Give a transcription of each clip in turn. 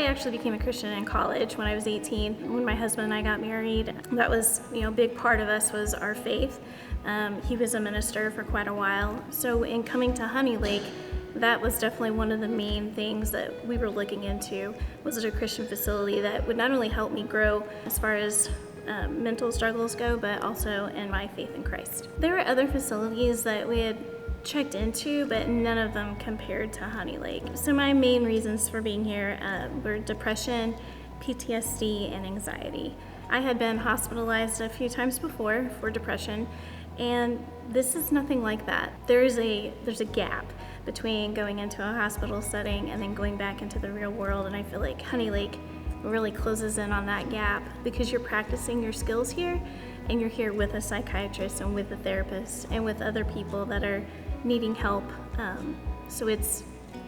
actually became a Christian in college when I was 18. When my husband and I got married, that was, a big part of us was our faith. He was a minister for quite a while. So in coming to Honey Lake, that was definitely one of the main things that we were looking into, was it a Christian facility that would not only help me grow as far as mental struggles go, but also in my faith in Christ. There were other facilities that we had checked into, but none of them compared to Honey Lake. So my main reasons for being here were depression, PTSD, and anxiety. I had been hospitalized a few times before for depression, and this is nothing like that. There's a gap between going into a hospital setting and then going back into the real world, and I feel like Honey Lake really closes in on that gap because you're practicing your skills here, and you're here with a psychiatrist and with a therapist and with other people that are needing help. So it's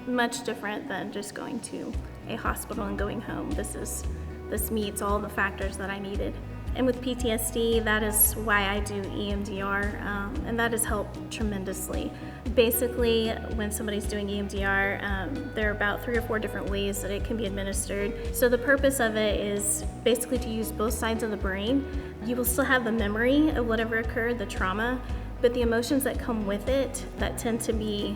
much different than just going to a hospital and going home. This meets all the factors that I needed. And with PTSD, that is why I do EMDR, and that has helped tremendously. Basically, when somebody's doing EMDR, there are about 3 or 4 different ways that it can be administered. So the purpose of it is basically to use both sides of the brain. You will still have the memory of whatever occurred, the trauma, but the emotions that come with it that tend to be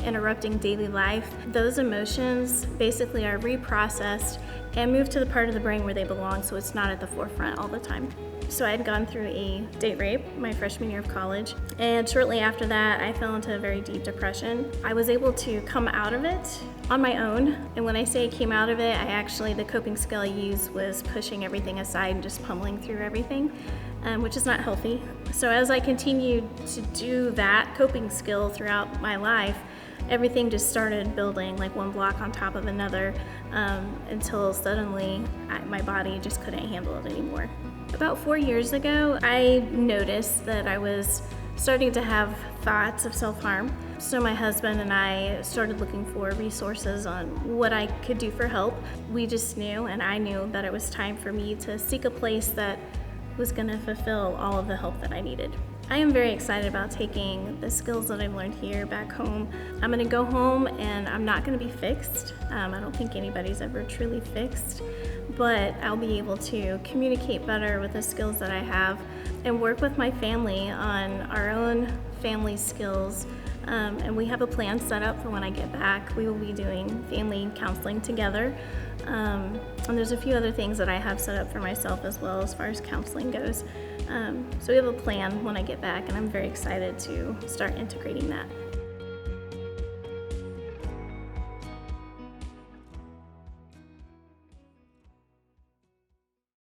interrupting daily life, those emotions basically are reprocessed and moved to the part of the brain where they belong, so it's not at the forefront all the time. So I had gone through a date rape my freshman year of college, and shortly after that I fell into a very deep depression. I was able to come out of it on my own, and when I say I came out of it, the coping skill I used was pushing everything aside and just pummeling through everything, which is not healthy. So as I continued to do that coping skill throughout my life, everything just started building like one block on top of another, until suddenly my body just couldn't handle it anymore. About 4 years ago, I noticed that I was starting to have thoughts of self-harm. So my husband and I started looking for resources on what I could do for help. We just knew, and I knew, that it was time for me to seek a place that was going to fulfill all of the help that I needed. I am very excited about taking the skills that I've learned here back home. I'm going to go home and I'm not going to be fixed. I don't think anybody's ever truly fixed, but I'll be able to communicate better with the skills that I have and work with my family on our own family skills. And we have a plan set up for when I get back. We will be doing family counseling together. And there's a few other things that I have set up for myself as well as far as counseling goes. So we have a plan when I get back, and I'm very excited to start integrating that.